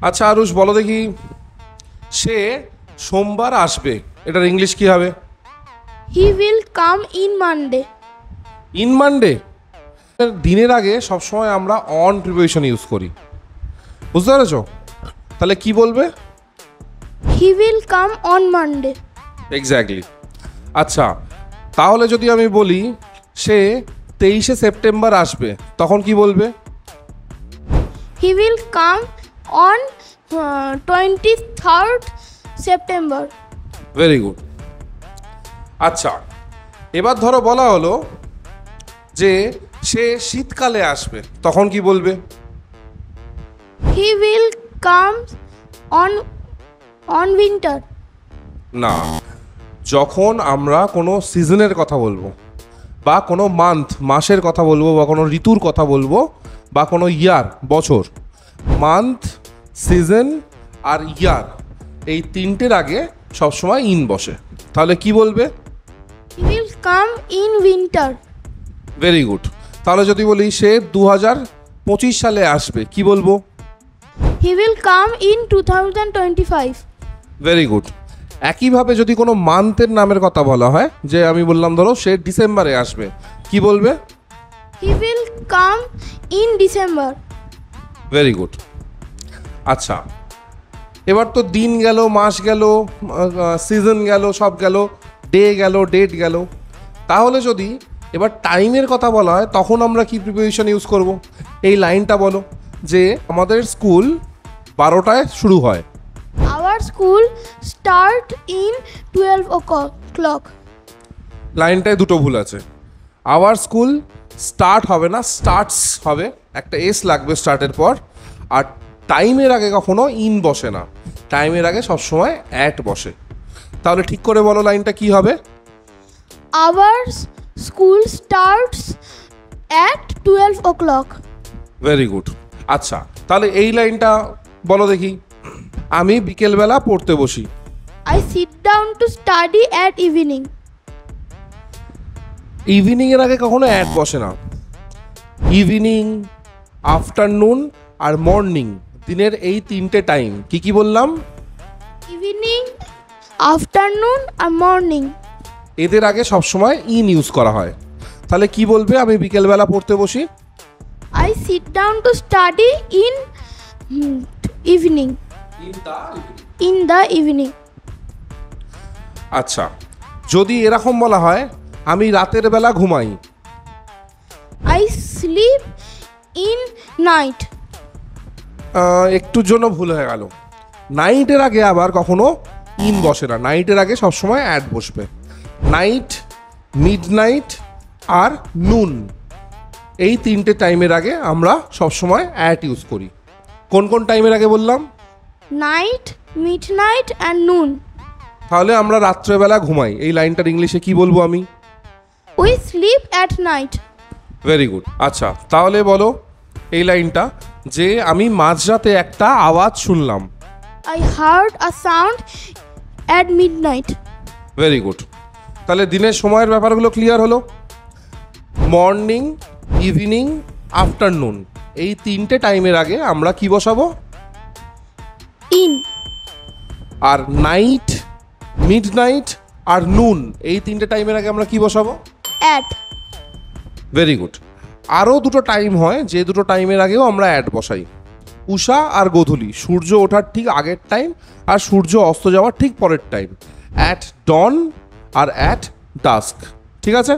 আচ্ছা আরুষ বলো দেখি, সে সোমবার আসবে, এটার ইংলিশ কি হবে? He will come in Monday. In Monday. দিনের আগে সবসময় আমরা অন প্রিপোজিশন ইউজ করি, বুঝতে পেরেছো? তাহলে কি বলবে? He will come on Monday. Exactly. আচ্ছা তাহলে যদি আমি বলি সে 23শে সেপ্টেম্বর আসবে, তখন কি বলবে? He will come on 23rd September. Very good. আচ্ছা এবার ধরো বলা হলো যে সে শীতকালে আসবে, তখন কি বলবে? He will come on winter. না, যখন আমরা কোনো সিজনের কথা বলবো বা কোনো মাসের কথা বলবো বা কোনো ঋতুর কথা বলবো বা কোনো ইয়ার বছর, মান্থ, সিজন আর ইয়ার এই তিনটের আগে সবসময় ইন বসে, তাহলে কি বলবে? He will come in winter. Very good. তাহলে যদি বলি সে 2025 সালে আসবে, কি বলবো? He will come in 2025. Very good. একইভাবে যদি কোনো মান্থের নামের কথা বলা হয়, যে আমি বললাম ধরো সে ডিসেম্বরে আসবে, কি বলবে? He will come in December. Very good. আচ্ছা এবার তো দিন গেল, মাস গেল, সিজন গেল, সব গেল, ডে গেল, ডেট গেল, তাহলে যদি এবার টাইমের কথা বলা হয় তখন আমরা কি প্রিপোজিশন ইউজ করব? এই লাইনটা বলো যে আমাদের স্কুল 12টায় শুরু হয়। Our school start in 12 o'clock. লাইনটায় দুটো ভুল আছে। আওয়ার স্কুল স্টার্ট হবে না, স্টার্টস হবে, একটা এস লাগবে স্টার্টের পর। আর টাইমের আগে কখনো ইন বসে না, টাইমের আগে সবসময় অ্যাট বসে। তাহলে ঠিক করে বলো লাইনটা কি হবে? Our school starts at 12 o'clock. Very good. আচ্ছা তাহলে এই লাইনটা বলো দেখি, আমি বিকেলবেলা পড়তে বসি। I sit down to study at evening. ইভিনিংয়ের আগে কখনো অ্যাট বসে না। ইভিনিং, আফটারনুন আর মর্নিং, দিনের এই তিনটে টাইম কি কি বললাম? Evening, afternoon and morning. এদের আগে সবসময় ইন ইউজ করা হয়। তাহলে কি বলবে আমি বিকেলবেলা পড়তে বসি? I sit down to study in evening. In the evening. আচ্ছা যদি এরকম বলা হয় আমি রাতের বেলা ঘুমাই, I sleep in night. একটুর জন্য ভুল হয়ে গেল। নাইটের আগে আবার কখনো ইন বসে না, নাইটের আগে সবসময় অ্যাড বসবে। নাইট, মিডনাইট আর নুন, এই তিনটে টাইমের আগে আমরা সবসময় অ্যাট ইউজ করি। কোন কোন টাইমের আগে বললাম? Night, midnight and noon. তাহলে আমরা রাত্রেবেলা ঘুমাই, এই লাইনটার ইংলিশে কি বলবো আমি? We sleep at night. Very good. আচ্ছা তাহলে বলো এই লাইনটা, যে আমি মাঝরাতে একটা আওয়াজ শুনলাম। I heard a sound at midnight. Very good. তাহলে দিনের সময়ের ব্যাপারগুলো ক্লিয়ার হলো। মর্নিং, ইভিনিং, আফটারনুন, এই তিনটে টাইমের আগে আমরা কি বসাবো? In. আর নাইট, মিডনাইট আর নুন, এই তিনটে টাইমের আগে আমরা কি বসাবো? At. Very good. আরও দুটো টাইম হয়, যে দুটো টাইমের আগেও আমরা অ্যাড বসাই। উষা আর গোধূলি, সূর্য ওঠার ঠিক আগের টাইম আর সূর্য অস্ত যাওয়ার ঠিক পরের টাইম। অ্যাট ডন আর অ্যাট ডাস্ক, ঠিক আছে?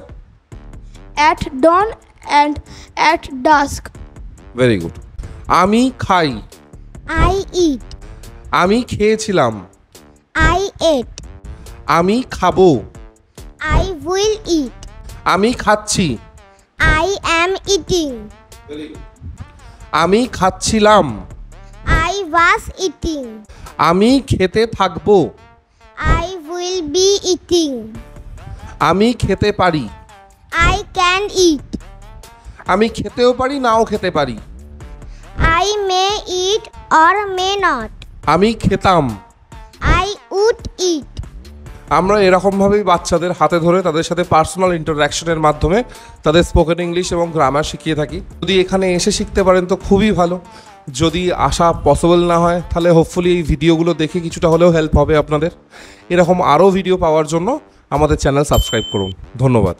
At dawn and at dusk. Very good. আমি খাই, I eat. আমি খেয়েছিলাম, I ate. আমি খাবো, I will eat. আমি খাচ্ছি, I am eating. আমি খাচ্ছিলাম, I was eating. আমি খেতে থাকবো, I will be eating. আমি খেতে পারি, I can eat. আমি খেতেও পারি নাও খেতে পারি, I may eat or may not. আমি খেতাম। I would eat. আমরা এরকমভাবেই বাচ্চাদের হাতে ধরে তাদের সাথে পার্সোনাল ইন্টারঅ্যাকশনের মাধ্যমে তাদের স্পোকেন ইংলিশ এবং গ্রামার শিখিয়ে থাকি। যদি এখানে এসে শিখতে পারেন তো খুবই ভালো, যদি আসা পসিবল না হয় তাহলে হোপফুলি এই ভিডিওগুলো দেখে কিছুটা হলেও হেল্প হবে আপনাদের। এরকম আরও ভিডিও পাওয়ার জন্য আমাদের চ্যানেল সাবস্ক্রাইব করুন। ধন্যবাদ।